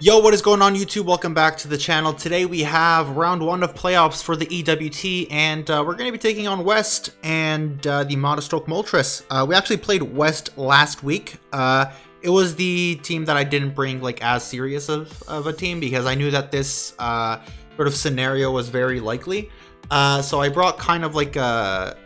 Yo, what is going on YouTube? Welcome back to the channel. Today we have round 1 of playoffs for the EWT, and we're going to be taking on West and the Motostoke Moltres. We actually played West last week. It was the team that I didn't bring like as serious of a team because I knew that this sort of scenario was very likely. So I brought kind of like a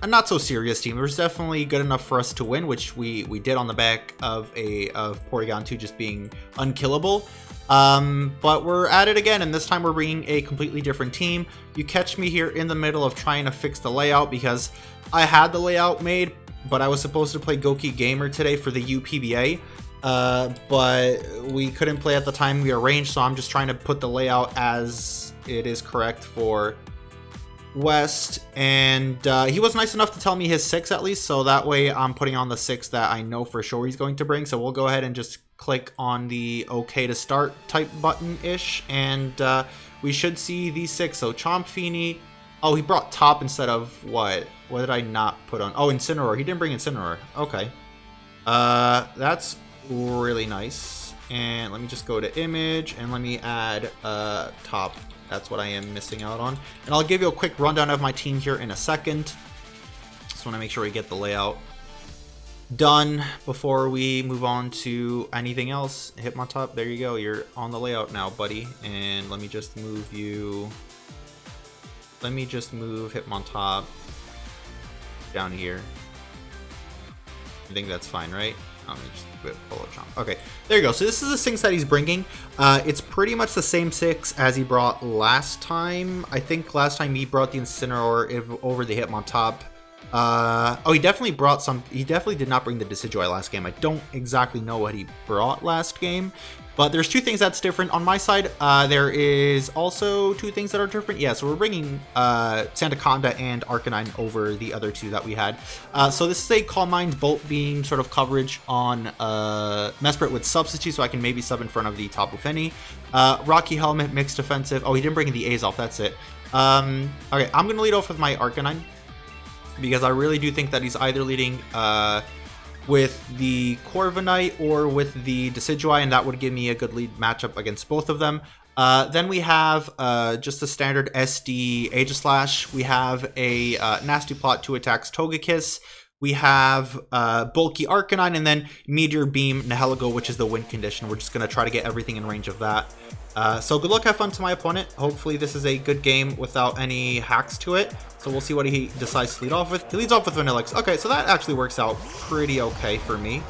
not so serious team. It was definitely good enough for us to win, which we did on the back of Porygon 2 just being unkillable. But we're at it again, and this time we're bringing a completely different team. You catch me here in the middle of trying to fix the layout because I had the layout made, but I was supposed to play Goki Gamer today for the UPBA. But we couldn't play at the time we arranged, so I'm just trying to put the layout as it is correct for West, and he was nice enough to tell me his 6 at least, so that way I'm putting on the 6 that I know for sure he's going to bring. So we'll go ahead and just click on the OK to start type button-ish, and we should see these 6. So Chompfini, oh, he brought Top instead of what did I not put on? Oh, Incineroar. He didn't bring Incineroar. Okay, that's really nice. And let me just go to image and let me add Top. That's what I am missing out on. And I'll give you a quick rundown of my team here in a second. Just want to make sure we get the layout done before we move on to anything else. Hitmontop, there you go. You're on the layout now, buddy. And let me just move you. Let me just move Hitmontop down here. I think that's fine, right? Let me just pull a jump. Okay, there you go. So this is the 6 that he's bringing. It's pretty much the same 6 as he brought last time. I think last time he brought the Incineroar over the Hitmontop. Oh, he definitely brought some. He definitely did not bring the Decidueye last game. I don't exactly know what he brought last game, but there's 2 things that's different on my side. There is also 2 things that are different. Yeah, so we're bringing Sandaconda and Arcanine over the other 2 that we had. So this is a Calm Mind Bolt Beam sort of coverage on Mesprit with Substitute, so I can maybe sub in front of the Tapu Fini. Rocky Helmet, Mixed Defensive. Oh, he didn't bring the A's off. That's it. Okay, I'm going to lead off with my Arcanine, because I really do think that he's either leading with the Corviknight or with the Decidueye, and that would give me a good lead matchup against both of them. Then we have just a standard SD Aegislash. We have a Nasty Plot 2 attacks Togekiss. We have Bulky Arcanine, and then Meteor Beam Nihilego, which is the win condition. We're just going to try to get everything in range of that. So good luck, have fun to my opponent. Hopefully this is a good game without any hacks to it. So we'll see what he decides to lead off with. He leads off with Vanillix. Okay, so that actually works out pretty okay for me.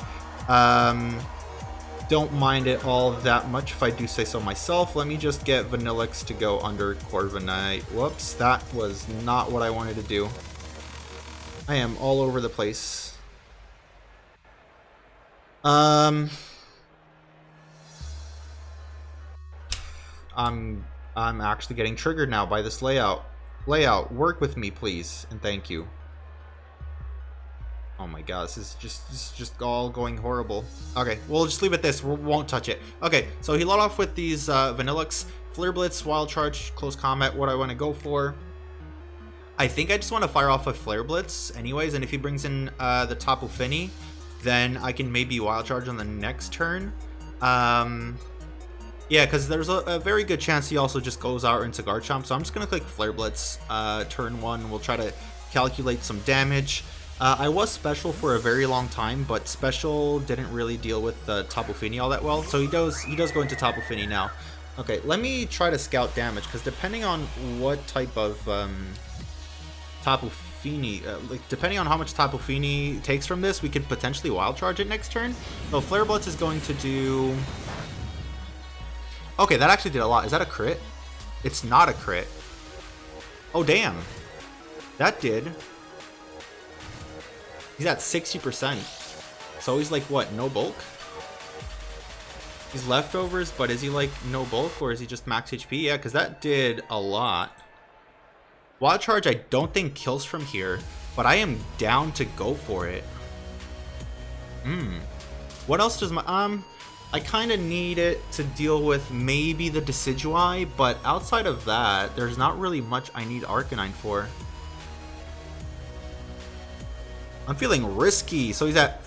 Don't mind it all that much if I do say so myself. Let me just get Vanillix to go under Corviknight. Whoops, that was not what I wanted to do. I am all over the place. I'm actually getting triggered now by this layout. Work with me, please, and thank you. Oh my god, this is just all going horrible. Okay, we'll just leave it this. We won't touch it. Okay, so he led off with these Vanillix, Flare Blitz, Wild Charge, Close Combat. What I want to go for, I think I just want to fire off a Flare Blitz anyways, and if he brings in the Tapu Fini, then I can maybe Wild Charge on the next turn. Yeah, because there's a very good chance he also just goes out into Garchomp, so I'm just going to click Flare Blitz turn 1. We'll try to calculate some damage. I was Special for a very long time, but Special didn't really deal with the Tapu Fini all that well, so he does go into Tapu Fini now. Okay, let me try to scout damage, because depending on what type of Tapu Fini, depending on how much Tapu Fini takes from this, we could potentially Wild Charge it next turn. So Flare Blitz is going to do... Okay, that actually did a lot. Is that a crit? It's not a crit. Oh, damn. That did. He's at 60%. So he's like, what, no bulk? He's leftovers, but is he like no bulk, or is he just max HP? Yeah, because that did a lot. Wild Charge I don't think kills from here, but I am down to go for it. What else does my... I kind of need it to deal with maybe the Decidueye, but outside of that, there's not really much I need Arcanine for. I'm feeling risky. So he's at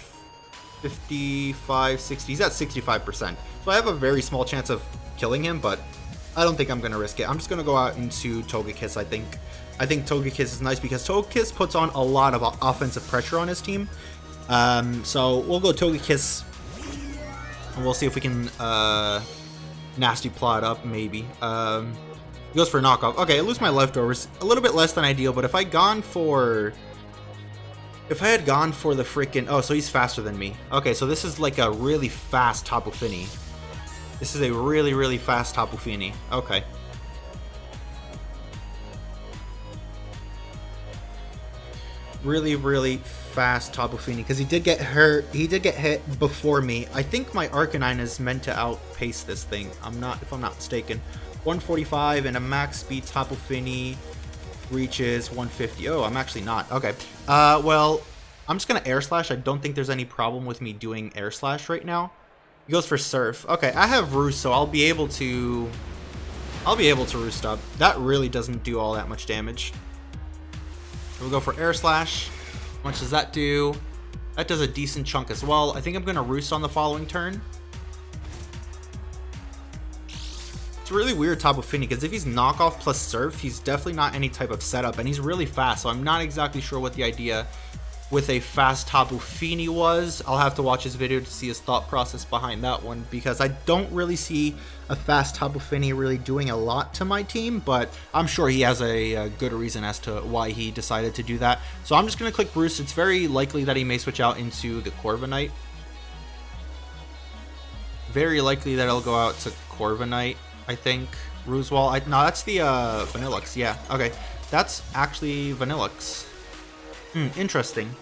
55, 60. He's at 65%. So I have a very small chance of killing him, but I don't think I'm going to risk it. I'm just going to go out into Togekiss, I think. I think Togekiss is nice because Togekiss puts on a lot of offensive pressure on his team. So we'll go Togekiss, and we'll see if we can nasty plot up, maybe. He goes for knockoff. Okay, I lose my leftovers. A little bit less than ideal, but if I had gone for the freaking... Oh, so he's faster than me. Okay, so this is like a really fast Tapu Fini. This is a really, really fast Tapu Fini. Okay. Really, really fast Tapu Fini, because he did get hurt. He did get hit before me. I think my Arcanine is meant to outpace this thing. If I'm not mistaken. 145 and a max speed Tapu Fini reaches 150. Oh, I'm actually not. Okay. Well, I'm just gonna Air Slash. I don't think there's any problem with me doing Air Slash right now. He goes for Surf. Okay, I have Roost, so I'll be able to Roost up. That really doesn't do all that much damage. We'll go for Air Slash. How much does that do? That does a decent chunk as well. I think I'm gonna Roost on the following turn. It's really weird Tapu Fini, because if he's knockoff plus Surf, he's definitely not any type of setup, and he's really fast, so I'm not exactly sure what the idea with a fast Tapu Fini was. I'll have to watch his video to see his thought process behind that one, because I don't really see a fast Tapu Fini really doing a lot to my team, but I'm sure he has a good reason as to why he decided to do that. So I'm just going to click Roost. It's very likely that he may switch out into the Corviknight. Very likely that it'll go out to Corviknight, I think. Roosewall. No, that's the Vanillux. Yeah, okay. That's actually Vanillux. Interesting.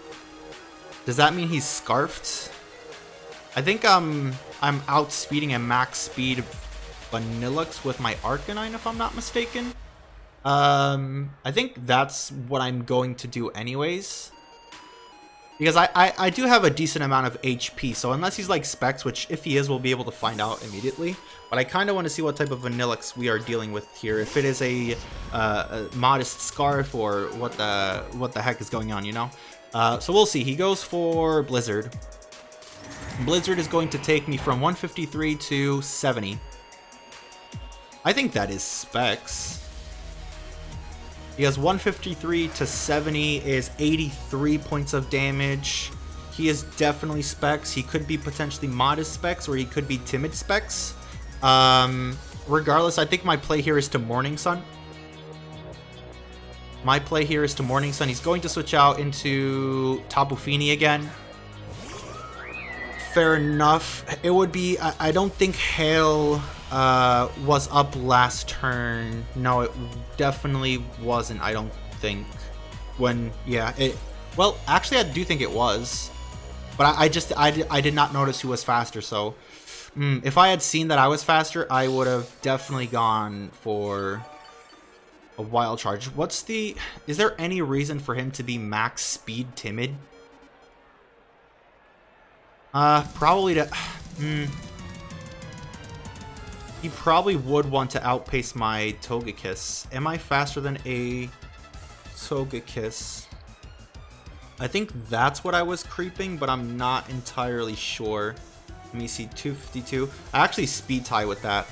Does that mean he's Scarfed? I think I'm outspeeding a max speed Vanillux with my Arcanine, if I'm not mistaken. I think that's what I'm going to do anyways. Because I do have a decent amount of HP, so unless he's like Specs, which if he is, we'll be able to find out immediately. But I kind of want to see what type of Vanillux we are dealing with here. If it is a modest Scarf, or what the heck is going on, you know? So we'll see. He goes for Blizzard. Blizzard is going to take me from 153 to 70. I think that is Specs. He has 153 to 70 is 83 points of damage. He is definitely Specs. He could be potentially modest Specs, or he could be timid Specs. Regardless, I think my play here is to Morning Sun. He's going to switch out into Tapu Fini again. Fair enough. It would be... I don't think Hail was up last turn. No, it definitely wasn't, I don't think. Yeah, it... Well, actually, I do think it was. But I did not notice who was faster, so... if I had seen that I was faster, I would have definitely gone for a Wild Charge. Is there any reason for him to be max speed timid? Probably to... He probably would want to outpace my Togekiss. Am I faster than a Togekiss? I think that's what I was creeping, but I'm not entirely sure. Let me see, 252. I actually speed tie with that.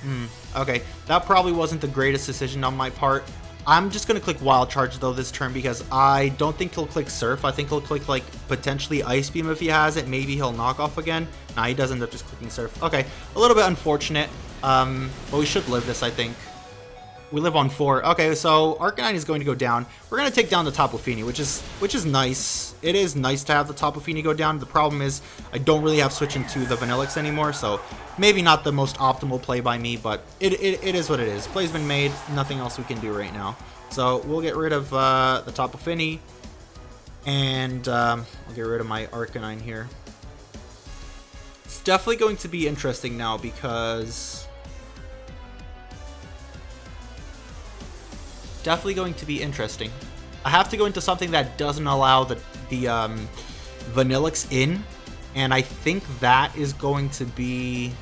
Okay, that probably wasn't the greatest decision on my part. I'm just going to click Wild Charge, though, this turn, because I don't think he'll click Surf. I think he'll click, like, potentially Ice Beam if he has it. Maybe he'll knock off again. Nah, he does end up just clicking Surf. Okay, a little bit unfortunate, but we should live this, I think. We live on 4. Okay, so Arcanine is going to go down. We're going to take down the Tapu Fini, which is nice. It is nice to have the Tapu Fini go down. The problem is I don't really have switch into the Vanillux anymore, so maybe not the most optimal play by me, but it is what it is. Play's been made. Nothing else we can do right now. So we'll get rid of the Tapu Fini, and I'll get rid of my Arcanine here. It's definitely going to be interesting now because... Definitely going to be interesting. I have to go into something that doesn't allow the Vanillux in, and I think that is going to be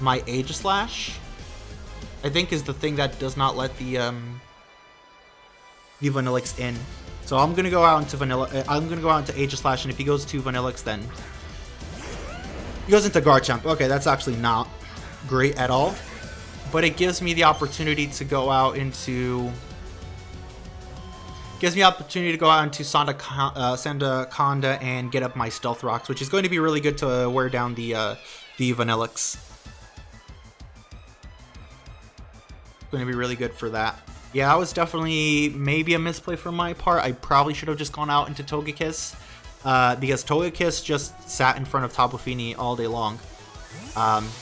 my Aegislash. I think is the thing that does not let the Vanillux in. So I'm gonna go out into Aegislash, and if he goes to Vanillux, then He goes into Garchomp. Okay, that's actually not great at all. But it gives me the opportunity to go out into... Sandaconda and get up my Stealth Rocks, which is going to be really good to wear down the Vanillix. Going to be really good for that. Yeah, that was definitely maybe a misplay from my part. I probably should have just gone out into Togekiss. Because Togekiss just sat in front of Tapu Fini all day long.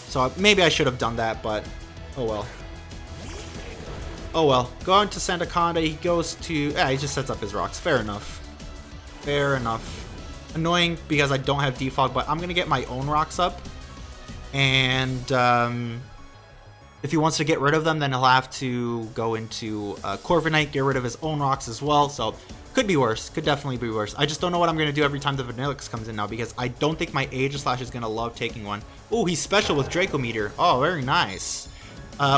So maybe I should have done that, but oh well. Oh well. Going to Sandaconda, he goes to... Yeah, he just sets up his rocks. Fair enough. Fair enough. Annoying because I don't have Defog, but I'm going to get my own rocks up. And if he wants to get rid of them, then he'll have to go into Corviknight, get rid of his own rocks as well. So could be worse. Could definitely be worse. I just don't know what I'm going to do every time the Vanillix comes in now, because I don't think my Aegislash is going to love taking one. Oh, he's special with Draco Meteor. Oh, very nice.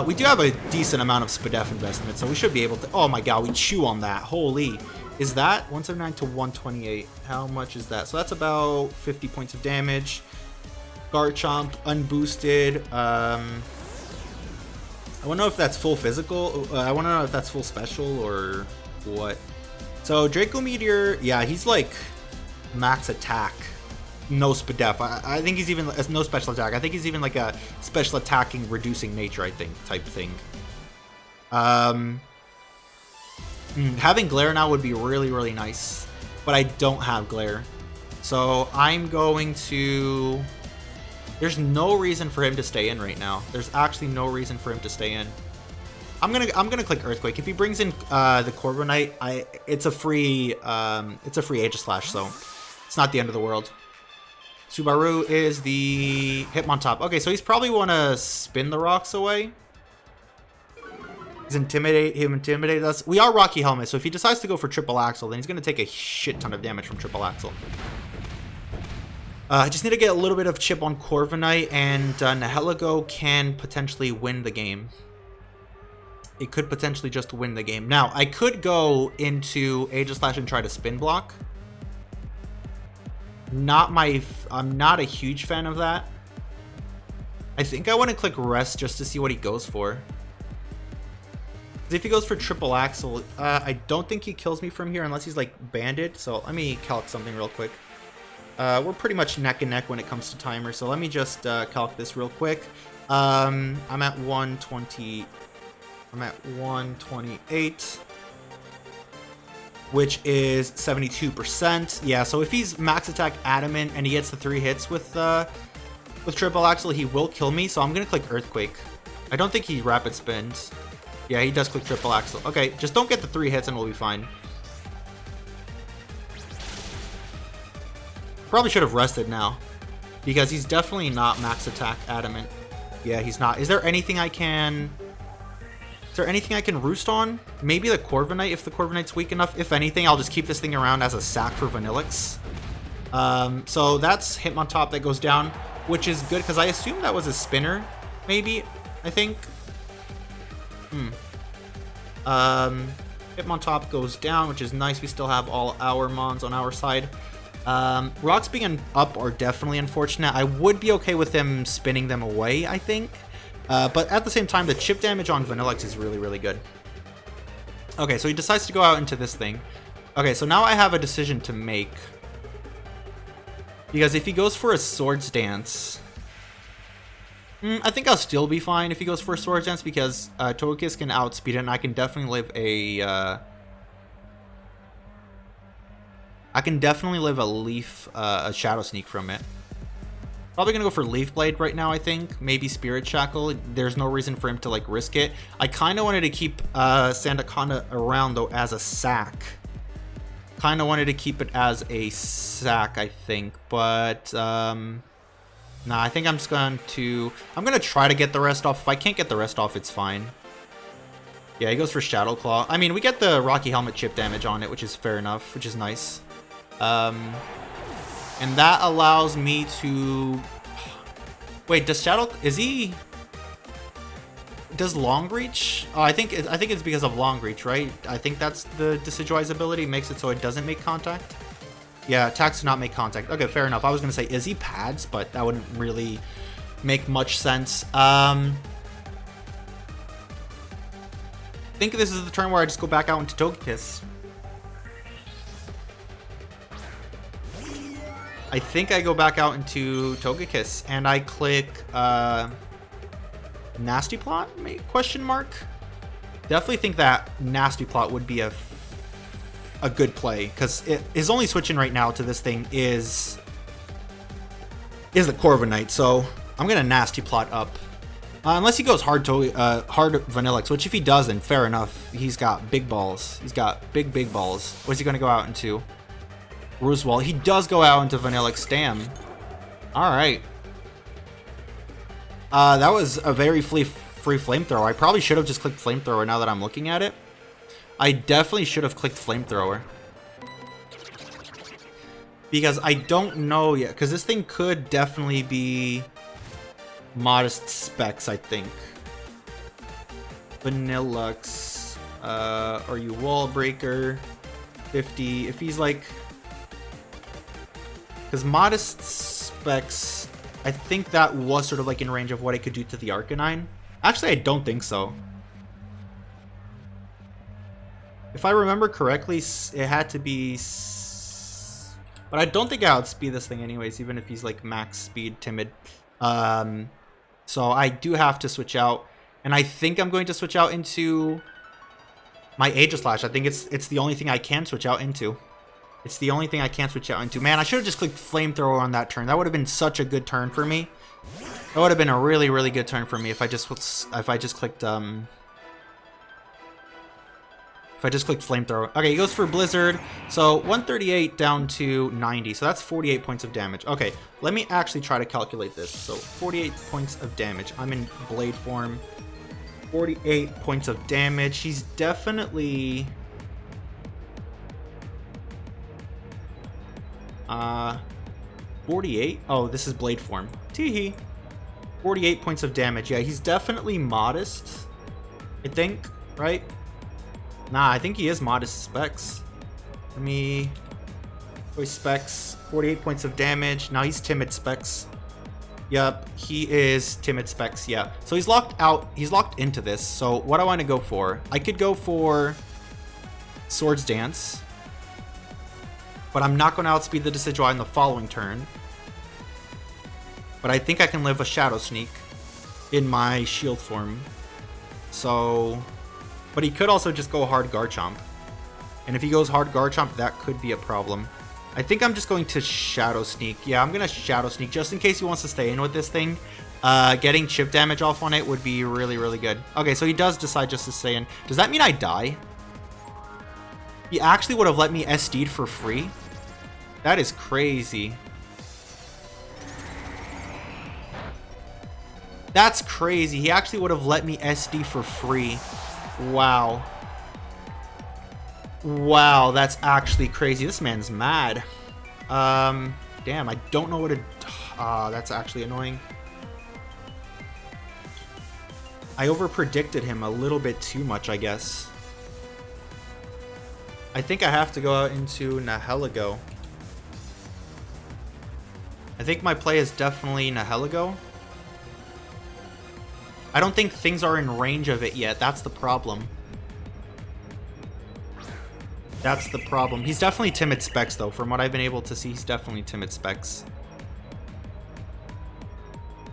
We do have a decent amount of Spadef investment, so we should be able to... Oh my god, we chew on that. Holy. Is that 179 to 128? How much is that? So that's about 50 points of damage. Garchomp, unboosted. I want to know if that's full physical. I want to know if that's full special or what. So Draco Meteor, yeah, he's like max attack. No Spadef. I think he's even no special attack. I think he's even like a special attacking reducing nature, I think, type thing. Having Glare now would be really, really nice, but I don't have Glare. So I'm going to... There's no reason for him to stay in right now. There's actually no reason for him to stay in. I'm gonna click Earthquake. If he brings in the Corviknight, it's a free Aegislash, so it's not the end of the world. Subaru is the Hitmontop. Okay, so he's probably want to spin the rocks away. He's intimidate us. We are Rocky Helmet, so if he decides to go for Triple Axle, then he's going to take a shit ton of damage from Triple Axle. I just need to get a little bit of chip on Corviknight, and Nihilego can potentially win the game. It could potentially just win the game. Now, I could go into Aegislash and try to spin block. I'm not a huge fan of that. I think I want to click Rest just to see what he goes for. If he goes for Triple Axle, I don't think he kills me from here unless he's like banded. So let me calc something real quick. We're pretty much neck and neck when it comes to timer. So let me just calc this real quick. I'm at 120. I'm at 128. Which is 72%. Yeah, so if he's max attack adamant and he gets the 3 hits with Triple Axle, he will kill me. So I'm gonna click Earthquake. I don't think he rapid spins. Yeah, he does click Triple Axle. Okay, just don't get the 3 hits and we'll be fine. Probably should have rested now, because he's definitely not max attack adamant. Yeah, he's not. Is there anything I can roost on? Maybe the Corviknight, if the Corviknight's weak enough. If anything, I'll just keep this thing around as a sack for Vanillix. So that's Hitmontop that goes down, which is good, because I assume that was a spinner, maybe, I think. Hitmontop goes down, which is nice. We still have all our Mons on our side. Rocks being up are definitely unfortunate. I would be okay with them spinning them away, I think. But at the same time, the chip damage on Vanillix is really, really good. Okay, so he decides to go out into this thing. Okay, so now I have a decision to make. Because if he goes for a Swords Dance... I think I'll still be fine if he goes for a Swords Dance, because Togekiss can outspeed it, and I can definitely live a... Leaf, a Shadow Sneak from it. Probably gonna go for Leaf Blade right now, I think. Maybe Spirit Shackle. There's no reason for him to like risk it. I kind of wanted to keep Sandaconda around though as a sack. Kind of wanted to keep it as a sack, I think. But nah, I think I'm just going to... I'm gonna try to get the rest off. If I can't get the rest off, it's fine. Yeah, he goes for Shadow Claw. I mean, we get the Rocky Helmet chip damage on it, which is fair enough, which is nice. And that allows me to... Wait, does Shadow... Is he... Does Long Reach? Oh, I think it's because of Long Reach, right? I think that's the Decidueye ability. Makes it so it doesn't make contact. Yeah, attacks do not make contact. Okay, fair enough. I was going to say, is he pads? But that wouldn't really make much sense. I think this is the turn where I just go back out into Togekiss. I think I go back out into Togekiss and I click Nasty Plot? Question mark? Definitely think that Nasty Plot would be a good play, because his only switch in right now to this thing is the Corviknight, so I'm gonna Nasty Plot up. Unless he goes hard Vanillix, which if he does, then fair enough. He's got big balls. He's got big balls. What's he gonna go out into? Roosewall. He does go out into Vanillix. Damn. Alright. That was a very free Flamethrower. I probably should have just clicked Flamethrower now that I'm looking at it. I definitely should have clicked Flamethrower. Because I don't know yet. Because this thing could definitely be Modest Specs, I think. Vanillux. Are you Wall Breaker? 50. If he's like... Because Modest Specs, I think that was sort of like in range of what it could do to the Arcanine. Actually, I don't think so. If I remember correctly, it had to be... But I don't think I outspeed this thing anyways, even if he's like max speed timid. So I do have to switch out. And I think I'm going to switch out into my Aegislash. I think it's the only thing I can switch out into. It's the only thing I can switch out into. Man, I should have just clicked Flamethrower on that turn. That would have been such a good turn for me. That would have been a really good turn for me if I just clicked Flamethrower. Okay, he goes for Blizzard. So 138 down to 90. So that's 48 points of damage. Okay, let me actually try to calculate this. So 48 points of damage. I'm in Blade form. 48 points of damage. He's definitely... 48? Oh, this is Blade form. Teehee. 48 points of damage. Yeah, he's definitely Modest, I think, right? Nah, I think he is Modest Specs. Let me... Voice Specs. 48 points of damage. Now he's Timid Specs. Yep, he is Timid Specs, yeah. So he's locked out. He's locked into this. So what I want to go for... I could go for Swords Dance. But I'm not going to outspeed the Decidueye in the following turn. But I think I can live a Shadow Sneak in my Shield form. So... But he could also just go hard Garchomp. And if he goes hard Garchomp, that could be a problem. I think I'm just going to Shadow Sneak. Yeah, I'm going to Shadow Sneak just in case he wants to stay in with this thing. Getting chip damage off on it would be really good. Okay, so he does decide just to stay in. Does that mean I die? He actually would have let me SD'd for free? That is crazy. That's crazy. He actually would have let me SD for free. Wow. Wow, that's actually crazy. This man's mad. Damn, I don't know what to... that's actually annoying. I overpredicted him a little bit too much, I guess. I think I have to go out into Nihilego. I think my play is definitely Nihilego. I don't think things are in range of it yet. That's the problem. That's the problem. He's definitely Timid Specs, though. From what I've been able to see, he's definitely Timid Specs.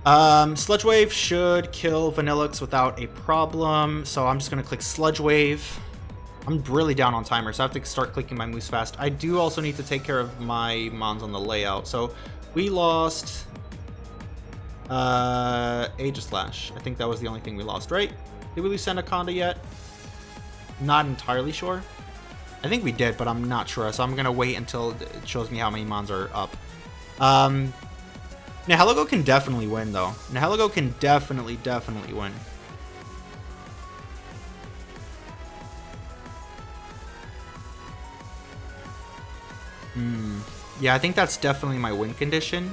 Sludge Wave should kill Vanillix without a problem. So I'm just going to click Sludge Wave. I'm really down on timer, so I have to start clicking my moves fast. I do also need to take care of my mons on the layout. So we lost Aegislash. I think that was the only thing we lost, right? Did we lose Sandaconda yet? Not entirely sure. I think we did, but I'm not sure. So I'm going to wait until it shows me how many mons are up. Nihilego can definitely win, though. Nihilego can definitely win. Yeah, I think that's definitely my win condition.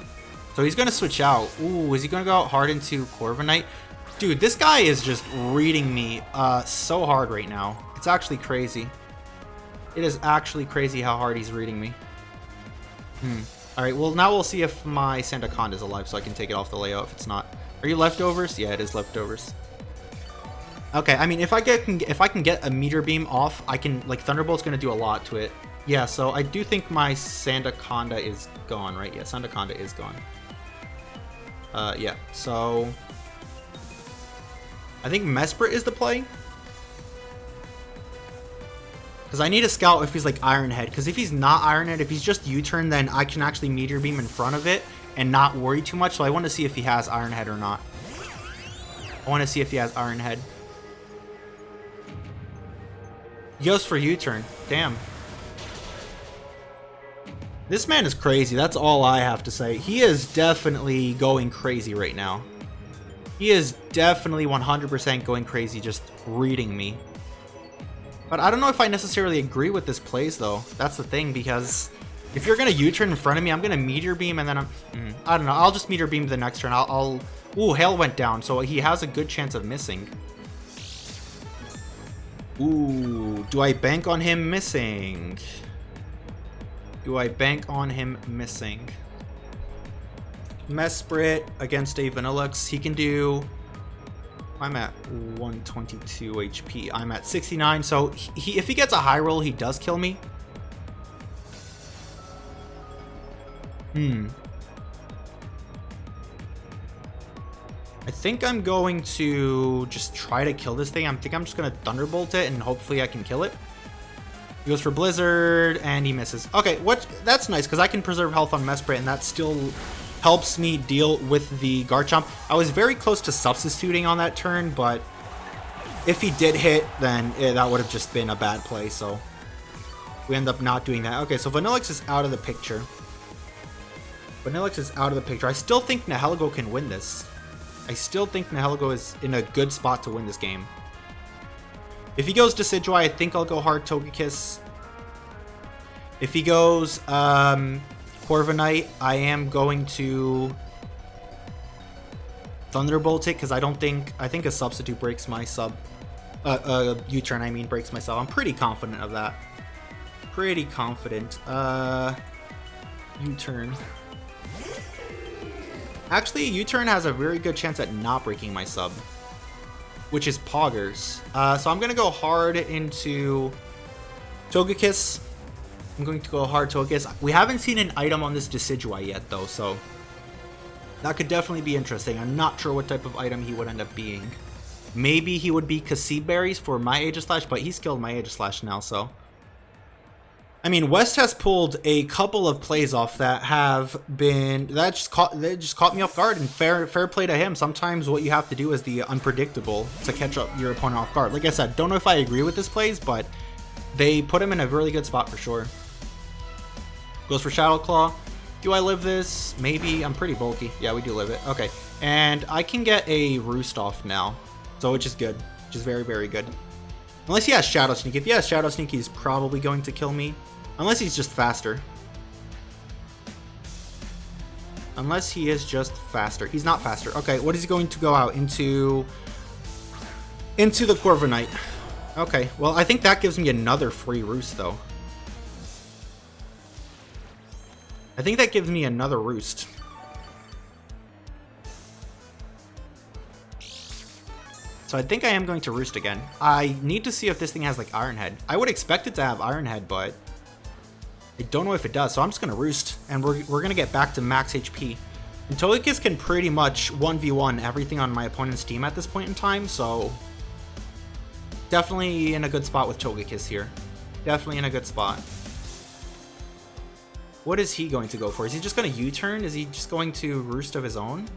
So he's going to switch out. Ooh, is he going to go out hard into Corviknight? Dude, this guy is just reading me so hard right now. It's actually crazy. It is actually crazy how hard he's reading me. Alright, well now we'll see if my Sandaconda is alive so I can take it off the layout if it's not. Are you leftovers? Yeah, it is leftovers. Okay, I mean, if I can get a meteor beam off, I can, like, Thunderbolt's gonna do a lot to it. Yeah, so I do think my Sandaconda is gone, right? Yeah, Sandaconda is gone. Yeah, so I think Mesprit is the play. Because I need a scout if he's like Iron Head. Because if he's not Iron Head, if he's just U-turn, then I can actually Meteor Beam in front of it and not worry too much. So I want to see if he has Iron Head or not. I want to see if he has Iron Head. He goes for U-turn. Damn. This man is crazy. That's all I have to say. He is definitely going crazy right now. He is definitely 100% going crazy just reading me. But I don't know if I necessarily agree with this plays, though. That's the thing, because if you're going to U-turn in front of me, I'm going to Meteor Beam, and then I don't know. I'll just Meteor Beam the next turn. Ooh, Hail went down, so he has a good chance of missing. Ooh, do I bank on him missing? Do I bank on him missing? Mesprit against a Vanillux. He can do... I'm at 122 HP. I'm at 69. So if he gets a high roll, he does kill me. I think I'm going to just try to kill this thing. I think I'm just going to Thunderbolt it and hopefully I can kill it. He goes for Blizzard and he misses. Okay, that's nice because I can preserve health on Mesprit and that still helps me deal with the Garchomp. I was very close to substituting on that turn, but if he did hit, then that would have just been a bad play, so we end up not doing that. Okay, so Vanillux is out of the picture. Vanillux is out of the picture. I still think Nihilego can win this. I still think Nihilego is in a good spot to win this game. If he goes Decidueye, I think I'll go hard Togekiss. If he goes Corviknight, I am going to Thunderbolt it because I think a substitute breaks my U-turn, I mean, breaks myself. I'm pretty confident of that. Pretty confident. U-turn. Actually, U-turn has a very good chance at not breaking my sub, which is Poggers. So I'm going to go hard into Togekiss. I'm going to go hard Togekiss. We haven't seen an item on this Decidueye yet, though, so that could definitely be interesting. I'm not sure what type of item he would end up being. Maybe he would be Cassie Berries for my Aegislash, but he's killed my Aegislash now, so... I mean, West has pulled a couple of plays off that have been... They just caught me off guard, and fair play to him. Sometimes what you have to do is the unpredictable to catch up your opponent off guard. Like I said, don't know if I agree with this plays, but they put him in a really good spot for sure. Goes for Shadow Claw. Do I live this? Maybe. I'm pretty bulky. Yeah, we do live it. Okay. And I can get a Roost off now. So, which is good. Which is very, very good. Unless he has Shadow Sneak. If he has Shadow Sneak, he's probably going to kill me. Unless he's just faster. Unless he is just faster. He's not faster. Okay, what is he going to go out? Into the Corviknight. Okay, well, I think that gives me another free Roost, though. I think that gives me another Roost. So I think I am going to Roost again. I need to see if this thing has, like, Iron Head. I would expect it to have Iron Head, but I don't know if it does. So I'm just going to Roost, and we're going to get back to max HP. And Togekiss can pretty much 1v1 everything on my opponent's team at this point in time, so definitely in a good spot with Togekiss here. Definitely in a good spot. What is he going to go for? Is he just going to U-turn? Is he just going to Roost of his own?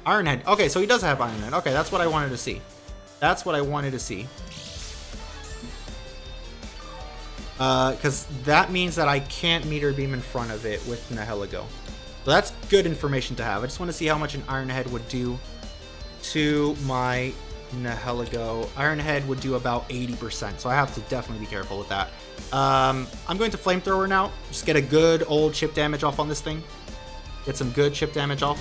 Iron Head. Okay, so he does have Iron Head. Okay, that's what I wanted to see. That's what I wanted to see. Because that means that I can't Meteor Beam in front of it with Nihilego. So that's good information to have. I just want to see how much an Iron Head would do to my Nihilego. Iron Head would do about 80%, so I have to definitely be careful with that. I'm going to Flamethrower now. Just get a good old chip damage off on this thing. Get some good chip damage off.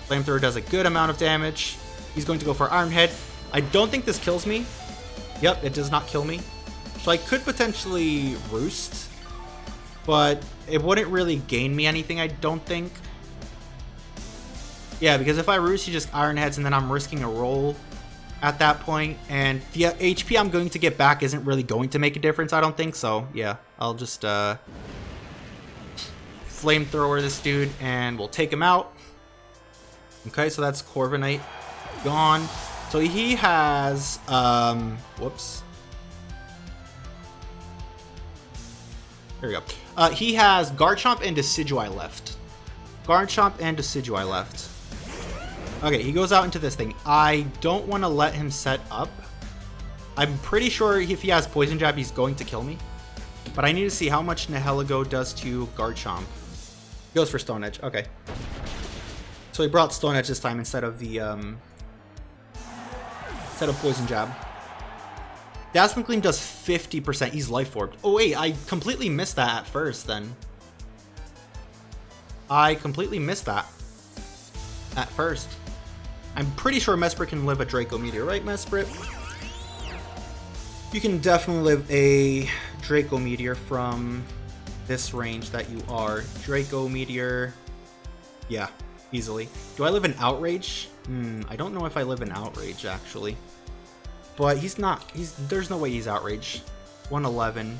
Flamethrower does a good amount of damage. He's going to go for Iron Head. I don't think this kills me. Yep, it does not kill me. So I could potentially Roost, but it wouldn't really gain me anything, I don't think. Yeah, because if I Roost, he just Iron Heads, and then I'm risking a roll at that point. And the HP I'm going to get back isn't really going to make a difference, I don't think. So, yeah, I'll just flamethrower this dude, and we'll take him out. Okay, so that's Corviknight gone. So he has, whoops. There we go. He has Garchomp and Decidueye left. Garchomp and Decidueye left. Okay, he goes out into this thing. I don't want to let him set up. I'm pretty sure if he has Poison Jab, he's going to kill me. But I need to see how much Nihilego does to Garchomp. He goes for Stone Edge. Okay. So he brought Stone Edge this time instead of the Poison Jab. Dazzling Gleam does 50%. He's Life Orbed. Oh wait, I completely missed that at first then. I completely missed that at first. I'm pretty sure Mesprit can live a Draco Meteor, right, Mesprit? You can definitely live a Draco Meteor from this range that you are. Draco Meteor. Yeah, easily. Do I live in Outrage? I don't know if I live in Outrage, actually. But he's not. There's no way he's Outrage. 111.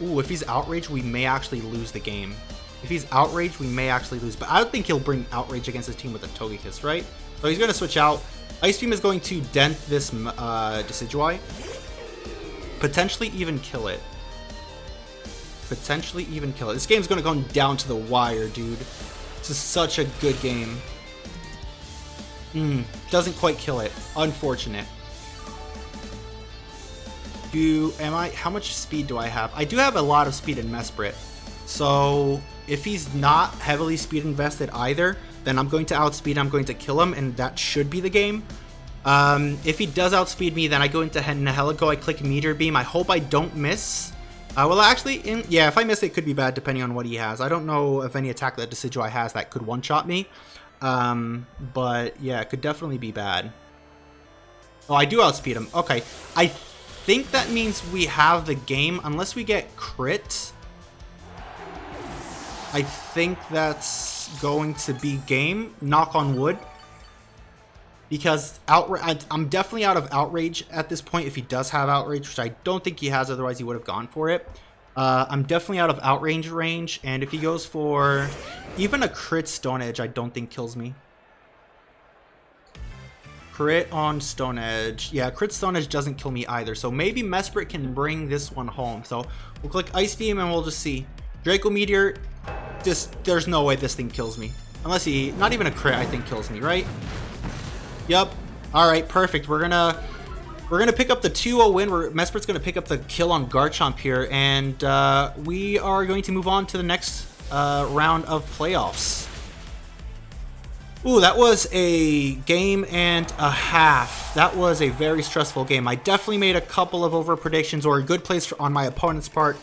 Ooh, if he's Outrage, we may actually lose the game. If he's Outrage, we may actually lose. But I don't think he'll bring Outrage against his team with a Togekiss, right? So he's going to switch out. Ice Beam is going to dent this Decidueye. Potentially even kill it. Potentially even kill it. This game's going to go down to the wire, dude. This is such a good game. Doesn't quite kill it. Unfortunate. How much speed do I have? I do have a lot of speed in Mesprit. So if he's not heavily speed invested either, then I'm going to outspeed, I'm going to kill him, and that should be the game. If he does outspeed me, then I go into Nihilego, I click Meteor Beam. I hope I don't miss. Well, actually, yeah, if I miss, it could be bad depending on what he has. I don't know if any attack that Decidueye has that could one-shot me. But yeah, it could definitely be bad. Oh, I do outspeed him. Okay, I think that means we have the game unless we get crit. I think that's going to be game. Knock on wood. Because I'm definitely out of Outrage at this point if he does have Outrage, which I don't think he has, otherwise he would have gone for it. I'm definitely out of Outrage range, and if he goes for even a crit Stone Edge, I don't think kills me. Crit on Stone Edge. Yeah, crit Stone Edge doesn't kill me either, so maybe Mesprit can bring this one home. So we'll click Ice Beam and we'll just see. Draco Meteor, there's no way this thing kills me. Unless not even a crit I think kills me, right? Yep. Alright, perfect. We're gonna pick up the 2-0 win. Mesprit's gonna pick up the kill on Garchomp here, and we are going to move on to the next round of playoffs. Ooh, that was a game and a half. That was a very stressful game. I definitely made a couple of over predictions, or a good plays on my opponent's part,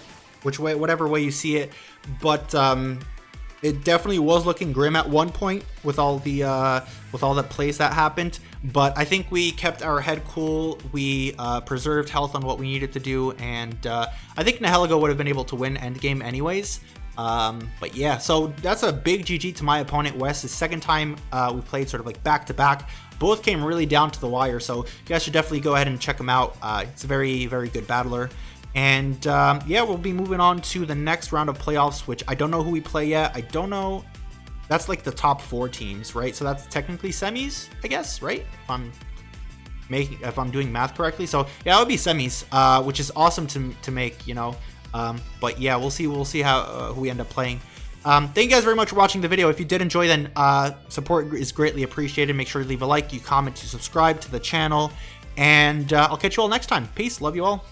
whatever way you see it. But it definitely was looking grim at one point with all the plays that happened. But I think we kept our head cool. We preserved health on what we needed to do, and I think Nihilego would have been able to win endgame anyways. But yeah, so that's a big GG to my opponent, Wes. The second time we played sort of like back-to-back. Both came really down to the wire, so you guys should definitely go ahead and check him out. It's a very, very good battler. And yeah, we'll be moving on to the next round of playoffs, which I don't know who we play yet. I don't know. That's like the top 4 teams, right? So that's technically semis, I guess, right? If I'm doing math correctly. So yeah, that would be semis, which is awesome to make, you know. But yeah, we'll see how who we end up playing. Thank you guys very much for watching the video. If you did enjoy, then support is greatly appreciated. Make sure to leave a like, you comment, you subscribe to the channel, and I'll catch you all next time. Peace. Love you all.